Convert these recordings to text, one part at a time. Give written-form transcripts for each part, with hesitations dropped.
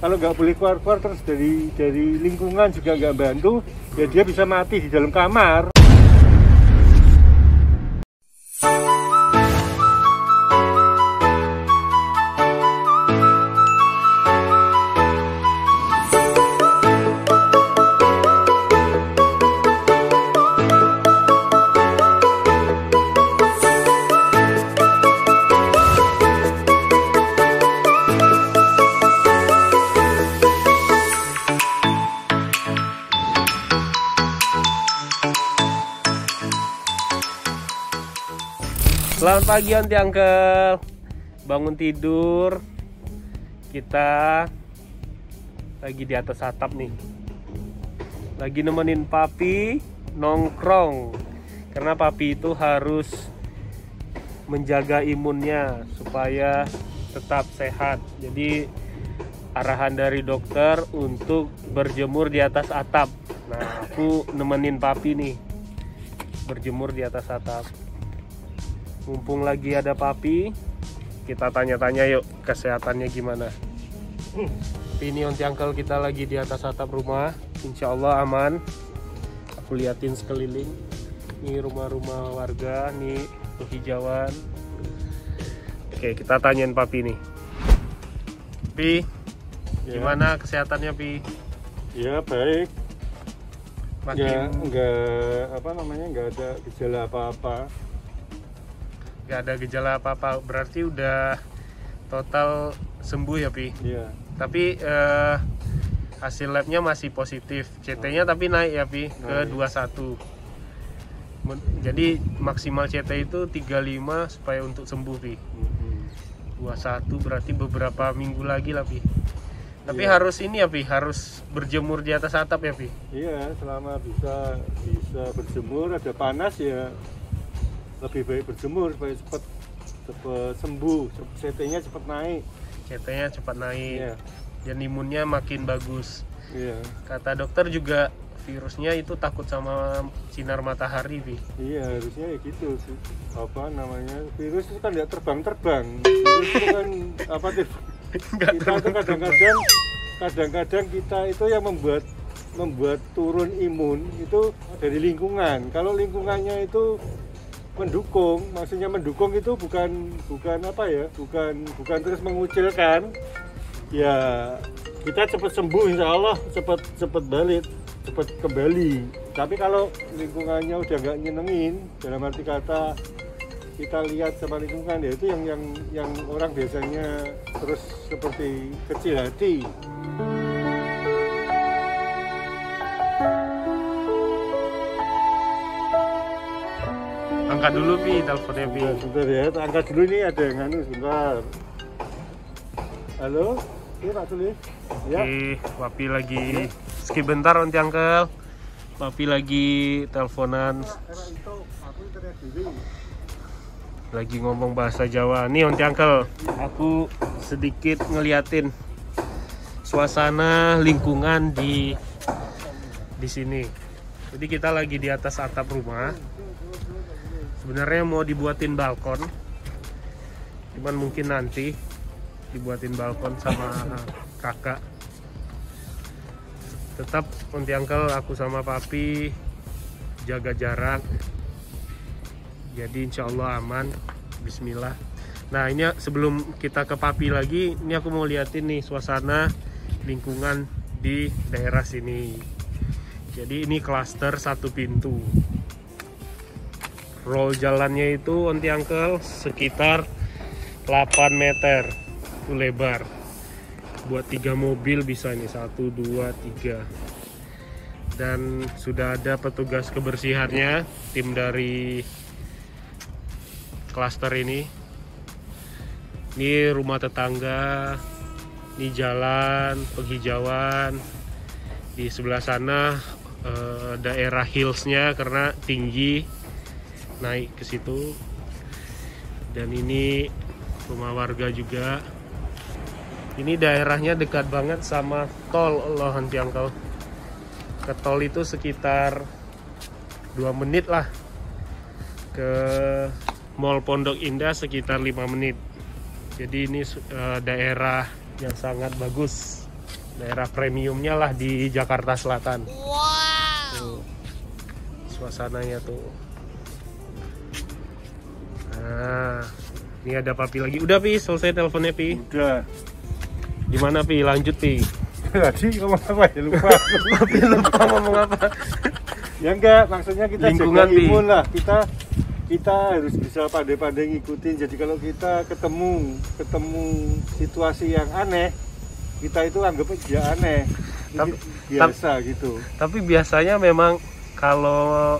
kalau nggak boleh keluar-keluar, terus dari lingkungan juga nggak bantu, ya dia bisa mati di dalam kamar. Selamat pagi Aunty Uncle. Bangun tidur. Kita lagi di atas atap nih. Lagi nemenin Papi nongkrong. Karena Papi itu harus menjaga imunnya supaya tetap sehat. Jadi arahan dari dokter untuk berjemur di atas atap. Nah, aku nemenin Papi nih berjemur di atas atap. Mumpung lagi ada Papi, kita tanya-tanya yuk kesehatannya gimana. Ini Aunty Uncle kita lagi di atas atap rumah, insya Allah aman. Aku liatin sekeliling, ini rumah-rumah warga, nih penghijauan. Oke, kita tanyain Papi nih. Pi, gimana kesehatannya Pi? Ya baik. Makin nggak ada gejala apa-apa. Gak ada gejala apa-apa, berarti udah total sembuh ya Pi? Iya. Tapi hasil labnya masih positif, CT-nya tapi naik ya Pi ke 21. Jadi maksimal CT itu 35 supaya untuk sembuh Pi. 21 berarti beberapa minggu lagi lah Pi. Tapi harus ini ya Pi, harus berjemur di atas atap ya Pi? Iya, selama bisa berjemur, ada panas ya lebih baik berjemur supaya cepat sembuh, CT-nya cepat naik. CT-nya cepat naik. Iya. Dan imunnya makin bagus. Iya. Kata dokter juga virusnya itu takut sama sinar matahari, Pi. Iya, harusnya ya gitu sih. Apa namanya? Virus itu kan nggak terbang-terbang. Virus itu kan apa tuh? Kita itu kadang-kadang kita itu yang membuat turun imun itu dari lingkungan. Kalau lingkungannya itu mendukung, maksudnya mendukung itu bukan apa ya, bukan terus mengucilkan, ya kita cepat sembuh insya Allah, cepat balik, cepat kembali. Tapi kalau lingkungannya udah nggak nyenengin, dalam arti kata kita lihat sama lingkungan, ya itu yang orang biasanya terus seperti kecil hati. Angkat dulu Pi, teleponnya Pi. Sebentar ya, angkat dulu nih, ada yang anu sebentar. Halo, ini Pak Sulis. Ya. Oke, Papi lagi skip bentar Aunty Uncle. Papi lagi teleponan. Lagi ngomong bahasa Jawa. Nih Aunty Uncle, aku sedikit ngeliatin suasana lingkungan di sini. Jadi kita lagi di atas atap rumah. Sebenarnya mau dibuatin balkon, cuman mungkin nanti dibuatin balkon sama kakak. Tetap Aunty Uncle, aku sama Papi jaga jarak, jadi insya Allah aman. Bismillah. Nah ini sebelum kita ke Papi lagi, ini aku mau liatin nih suasana lingkungan di daerah sini. Jadi ini klaster satu pintu. Roll jalannya itu Aunty Uncle sekitar 8 meter itu lebar. Buat 3 mobil bisa nih, 1, 2, 3. Dan sudah ada petugas kebersihannya, tim dari klaster ini. Ini rumah tetangga, ini jalan, penghijauan. Di sebelah sana daerah hillsnya karena tinggi, naik ke situ. Dan ini rumah warga juga. Ini daerahnya dekat banget sama tol loh Aunty Uncle. Ke tol itu sekitar 2 menit lah. Ke Mall Pondok Indah sekitar 5 menit. Jadi ini daerah yang sangat bagus. daerah premiumnya lah di Jakarta Selatan. Tuh, suasananya tuh. Nah, ini ada Papi lagi. Udah Pi, selesai teleponnya Pi. Udah. Gimana Pi? Lanjut Pi. Tadi ngomong apa ya, lupa. Papi lupa ngomong apa. Ya enggak, maksudnya kita Lingkungan, jaga Pi. imun lah. Kita harus bisa pandai-pandai ngikutin. Jadi kalau kita ketemu situasi yang aneh, kita itu anggap aja aneh. Biasa gitu. Tapi biasanya memang kalau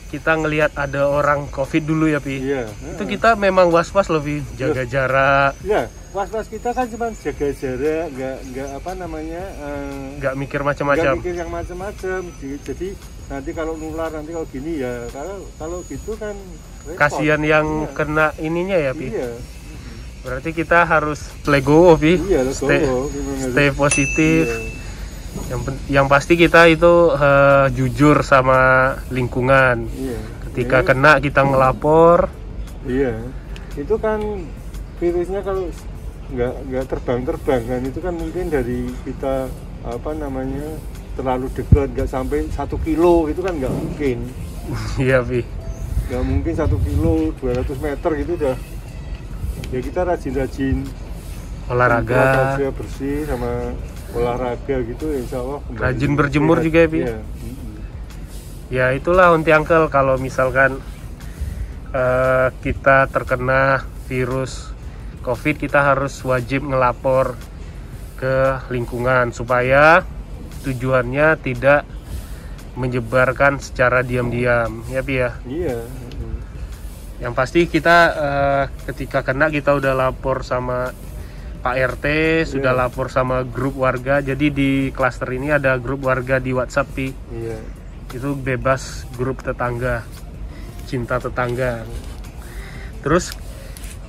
kita ngelihat ada orang COVID dulu ya Pi, Iya. itu kita memang was-was loh Pi, jaga jarak, Ya, was-was kita kan cuma jaga jarak, nggak apa namanya, nggak mikir nggak macam-macam. mikir yang macam-macam. Jadi nanti kalau nular, nanti kalau gini ya, kalau gitu kan repot. Kasihan yang Iya. kena ininya ya Pi. Iya. Berarti kita harus legowo Pi, Iya, stay, gimana stay sih? positif. Iya. Yang pasti kita itu jujur sama lingkungan. Iya. Ketika Iya. kena kita ngelapor. Iya, itu kan virusnya kalau nggak terbang kan, itu kan mungkin dari kita apa namanya terlalu dekat, nggak sampai 1 kilo, itu kan nggak mungkin. Iya Pi. Nggak mungkin 1 kilo 200 meter gitu dah. Ya kita rajin-rajin Olahraga. aja, bersih sama olahraga gitu, insya Allah kembali Rajin berjemur sehat. juga ya Pi. Iya. Ya itulah Unti Uncle, kalau misalkan kita terkena virus COVID, kita harus wajib ngelapor ke lingkungan supaya tujuannya tidak menyebarkan secara diam-diam ya Pi ya. Iya. Yang pasti kita ketika kena kita udah lapor sama Pak RT, sudah Iya. lapor sama grup warga. Jadi di klaster ini ada grup warga di WhatsApp Pi. Iya. Itu bebas, grup tetangga, cinta tetangga. Terus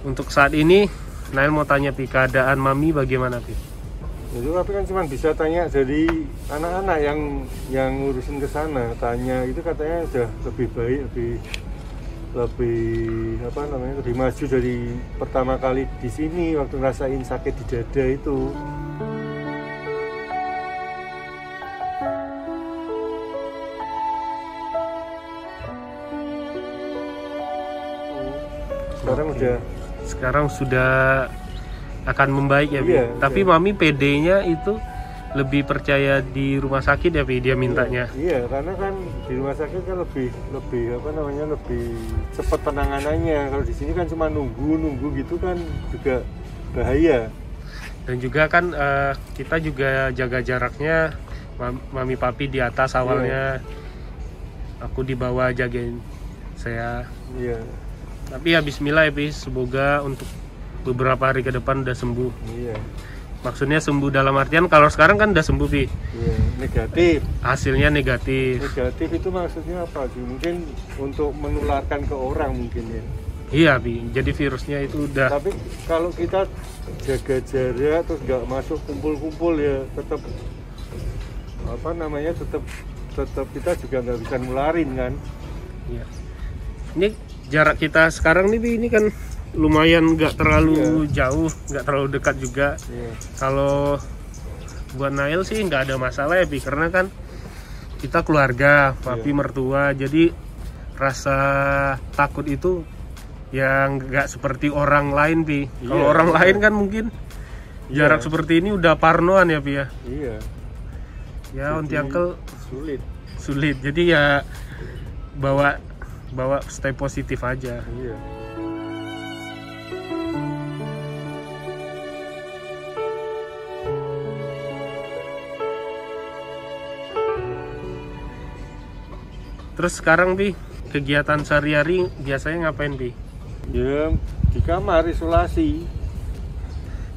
untuk saat ini Nail mau tanya Pi, keadaan Mami bagaimana Pi? Itu tapi kan cuma bisa tanya dari anak-anak yang ngurusin ke sana, tanya itu katanya udah lebih baik, lebih apa namanya, lebih maju dari pertama kali di sini waktu ngerasain sakit di dada itu. Sekarang sudah akan membaik ya Pi. Iya, Tapi iya. Mami PD-nya itu lebih percaya di rumah sakit ya Pi, dia mintanya. Iya, karena kan di rumah sakit kan lebih apa namanya, lebih cepat penanganannya. Kalau di sini kan cuma nunggu gitu kan juga bahaya. Dan juga kan kita juga jaga jaraknya. Mami Papi di atas awalnya, aku di bawah jagain saya. Iya. Tapi ya Bismillah ya Pi, semoga untuk beberapa hari ke depan udah sembuh. Iya. Maksudnya sembuh dalam artian kalau sekarang kan udah sembuh Pi, Iya, negatif. hasilnya negatif. Negatif itu maksudnya apa sih? Mungkin untuk menularkan ke orang mungkin ya. Iya Pi, jadi virusnya itu udah. Tapi kalau kita jaga jarak terus nggak masuk kumpul-kumpul ya tetap apa namanya, tetap kita juga nggak bisa nularin kan. Iya. Ini jarak kita sekarang nih Pi, ini kan lumayan nggak terlalu jauh, nggak terlalu dekat juga. Iya. Kalau buat Nail sih nggak ada masalah ya Pi, karena kan kita keluarga, Papi mertua, jadi rasa takut itu yang nggak seperti orang lain Pi. Kalau Iya, orang iya. lain kan mungkin jarak seperti ini udah parnoan ya Pi ya. Iya. Ya Jadi Unti Uncle sulit. jadi ya bawa stay positif aja. Iya. Terus sekarang Pi, kegiatan sehari-hari biasanya ngapain Pi? Ya di kamar isolasi.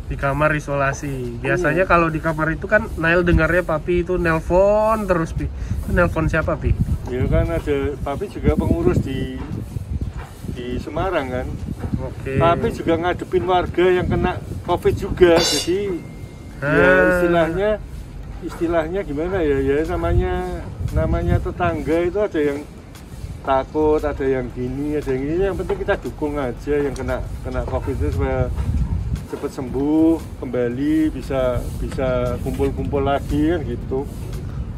Di kamar isolasi. Biasanya kalau di kamar itu kan Nail dengarnya Papi itu nelpon terus Pi. Itu nelpon siapa Pi? Ya kan ada Papi juga pengurus di Semarang kan. Oke. Papi juga ngadepin warga yang kena COVID juga. Jadi ya istilahnya gimana ya? Ya namanya tetangga itu ada yang takut, ada yang gini, ada yang ini. Yang penting kita dukung aja yang kena COVID itu cepet sembuh kembali, bisa kumpul-kumpul lagi kan gitu.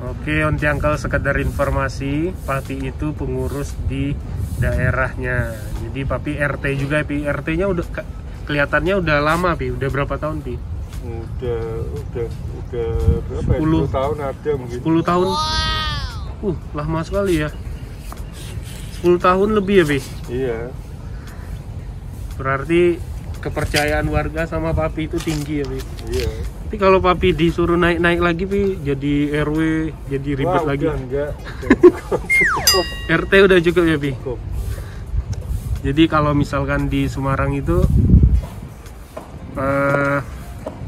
Oke, Onti Uncle, sekedar informasi, Papi itu pengurus di daerahnya. Jadi Papi RT juga, Pi. RT-nya udah kelihatannya udah lama, Pi. Udah berapa tahun, Pi? Udah berapa ya? 10 tahun ada mungkin. 10 tahun. Lama sekali ya. 10 tahun lebih ya, Pi? Iya. Berarti kepercayaan warga sama Papi itu tinggi ya, Pi? Iya. Tapi kalau Papi disuruh naik lagi, Pi, jadi RW, jadi ribet lagi. Enggak. Cukup. RT udah cukup ya, Pi? Cukup. Jadi kalau misalkan di Semarang itu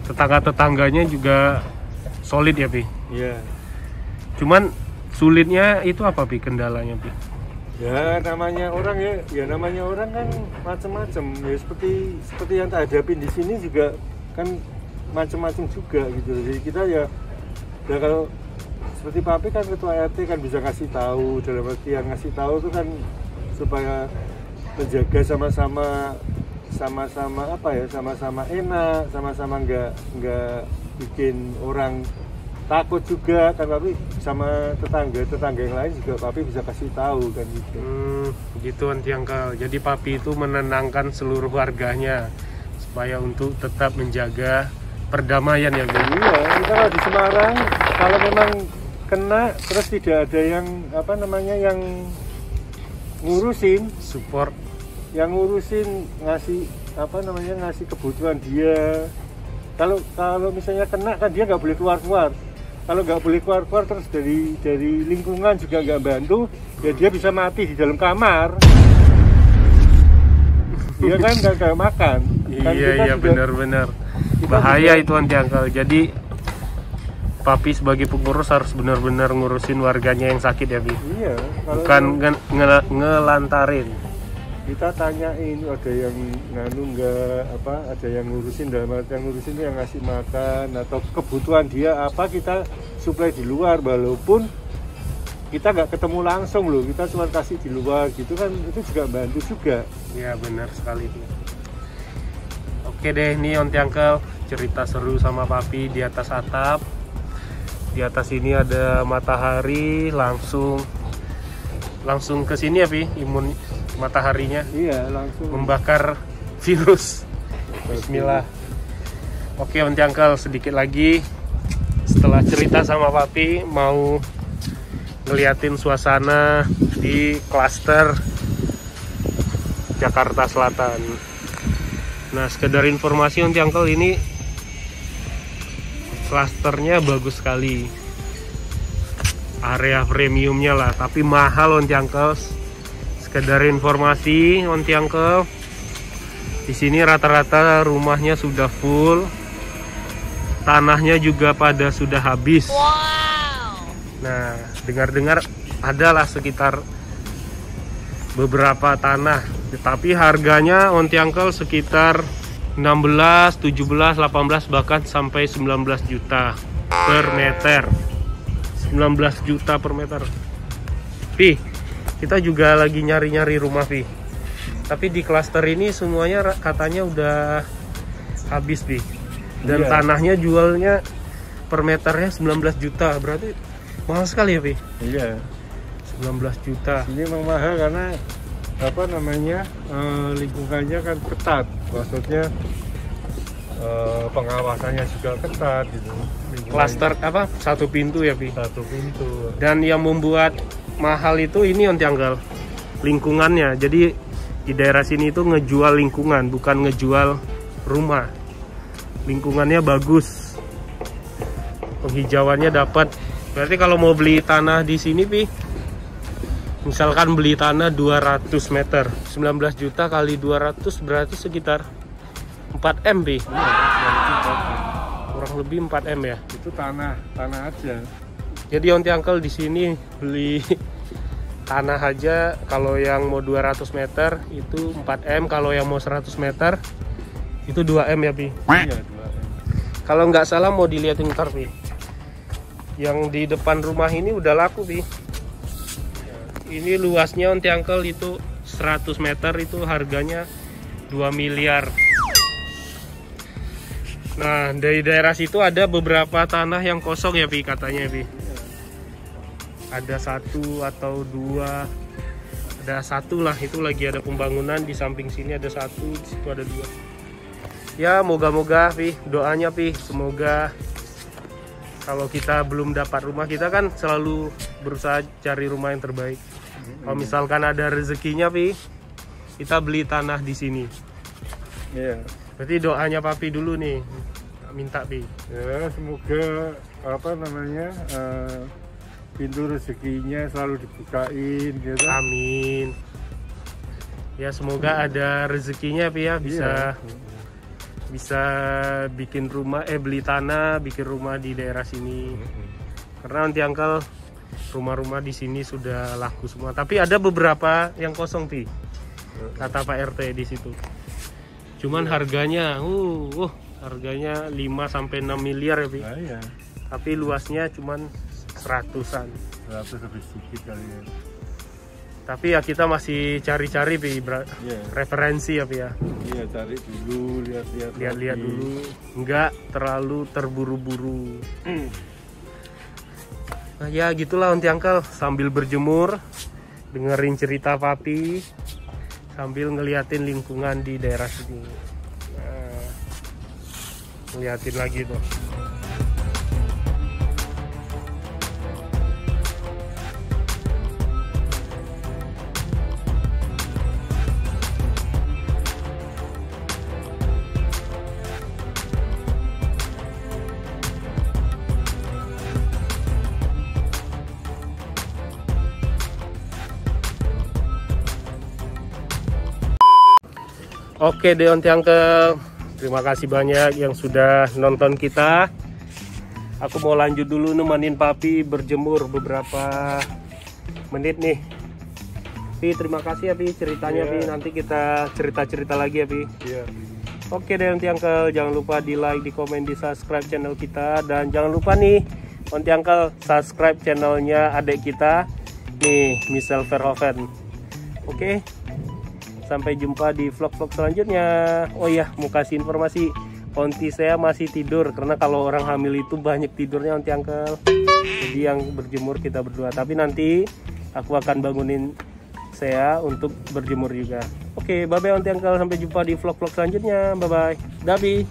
tetangga-tetangganya juga solid ya, Pi? Iya. Cuman sulitnya itu apa, Pi, kendalanya, Pi? Ya namanya orang namanya orang kan macam-macam ya, seperti yang tak hadapin di sini juga kan macam-macam juga gitu. Jadi kita ya kalau seperti Papi kan ketua RT kan bisa kasih tahu, dalam artian ngasih tahu itu kan supaya menjaga sama-sama apa ya, sama-sama enak, sama-sama nggak bikin orang takut juga kan. Papi sama tetangga yang lain juga Papi bisa kasih tahu kan gitu. Begitu, Onti Uncle. Jadi Papi itu menenangkan seluruh warganya supaya untuk tetap menjaga perdamaian ya, Bang. Iya, kita kalau di Semarang kalau memang kena terus tidak ada yang yang ngurusin, support, yang ngurusin ngasih ngasih kebutuhan dia. Kalau misalnya kena kan dia nggak boleh keluar. Kalau nggak boleh keluar terus dari lingkungan juga nggak bantu, ya dia bisa mati di dalam kamar. Dia kan nggak makan. Iya benar-benar bahaya itu, Onti Uncle. Jadi Papi sebagai pengurus harus benar-benar ngurusin warganya yang sakit ya, Bi? Iya. Bukan ngelantarin. Kita tanyain ada yang ada yang ngurusin, dalam arti yang ngurusin yang ngasih makan atau kebutuhan dia apa kita supply di luar, walaupun kita nggak ketemu langsung loh, kita cuma kasih di luar gitu kan, itu juga bantu juga. Ya benar sekali. Oke deh, ini Onti Uncle cerita seru sama Papi di atas atap. Di atas ini ada matahari, langsung ke sini ya, Pi, imun mataharinya. Iya, langsung membakar virus. Bismillah. Oke, Onti Uncle, sedikit lagi setelah cerita sama Papi mau ngeliatin suasana di klaster Jakarta Selatan. Nah, sekedar informasi, Onti Uncle, ini klasternya bagus sekali, area premiumnya lah, tapi mahal, Onti Uncle. Sekedar informasi, Onti Uncle, di sini rata-rata rumahnya sudah full, tanahnya juga pada sudah habis. Nah, dengar-dengar adalah sekitar beberapa tanah, tetapi harganya, Onti Uncle, sekitar 16, 17, 18, bahkan sampai 19 juta per meter. 19 juta per meter. Pi, kita juga lagi nyari-nyari rumah, Pi. Tapi di klaster ini semuanya katanya udah habis, Pi. Dan tanahnya jualnya per meternya 19 juta. Berarti mahal sekali ya, Pi? Iya. 19 juta. Ini memang mahal karena lingkungannya kan ketat, maksudnya pengawasannya juga ketat gitu. Klaster satu pintu ya, Pi? Satu pintu. Dan yang membuat mahal itu ini, Onti Uncle, lingkungannya. Jadi di daerah sini itu ngejual lingkungan, bukan ngejual rumah. Lingkungannya bagus, penghijauannya dapat. Berarti kalau mau beli tanah di sini, Pi, misalkan beli tanah 200 meter, 19 juta kali 200 berarti sekitar 4M, Pi. Kurang lebih 4M ya. Itu tanah aja. Jadi Onti Uncle di sini beli tanah aja, kalau yang mau 200 meter itu 4M, kalau yang mau 100 meter itu 2M ya, Pi. Iya, 2M. Kalau nggak salah mau dilihatin ntar, Pi. Yang di depan rumah ini udah laku, Pi. Ini luasnya, Onti Uncle, itu 100 meter itu harganya 2 miliar. Nah, dari daerah situ ada beberapa tanah yang kosong ya, Pi, katanya, Pi. Ada 1 atau 2, ada 1 lah, itu lagi ada pembangunan. Di samping sini ada 1, di situ ada 2. Ya, moga-moga, Pi, doanya, Pi, semoga kalau kita belum dapat rumah, kita kan selalu berusaha cari rumah yang terbaik. Kalau misalkan ada rezekinya, Pi, kita beli tanah di sini. Iya. Berarti doanya Papi dulu nih, minta, Pi. Ya, semoga pintu rezekinya selalu dibukain gitu. Amin. Ya, semoga ada rezekinya, Pi, ya, bisa bikin rumah, beli tanah, bikin rumah di daerah sini. Karena nanti Uncle, rumah-rumah di sini sudah laku semua. Tapi ada beberapa yang kosong, Pi. Kata Pak RT di situ. Cuman harganya, harganya 5-6 miliar ya, Pi. Nah, iya. Tapi luasnya cuman 100-an. 100 lebih sedikit kali ya. Tapi ya kita masih cari-cari, Pi, referensi ya, Pi, ya. Iya, cari dulu, Lihat-lihat dulu, nggak terlalu terburu-buru. Nah, ya gitulah Onti Uncle, sambil berjemur, dengerin cerita Papi, sambil ngeliatin lingkungan di daerah sini. Nah, ngeliatin lagi tuh. Oke deh Onti Uncle, terima kasih banyak yang sudah nonton kita. Aku mau lanjut dulu nemenin Papi berjemur beberapa menit nih. Pi, terima kasih ya, Pi, ceritanya, Pi. Nanti kita cerita-cerita lagi ya, Pi. Oke deh Onti Uncle, jangan lupa di like, di komen, di subscribe channel kita. Dan jangan lupa nih Onti Uncle, subscribe channelnya adik kita nih, Michelle Verhoeven. Oke, sampai jumpa di vlog-vlog selanjutnya. Oh iya, mau kasih informasi, Onti saya masih tidur, karena kalau orang hamil itu banyak tidurnya Onti Uncle. Jadi yang berjemur kita berdua, tapi nanti aku akan bangunin saya untuk berjemur juga. Oke, bye-bye Onti Uncle, sampai jumpa di vlog-vlog selanjutnya. Bye-bye. Dabi.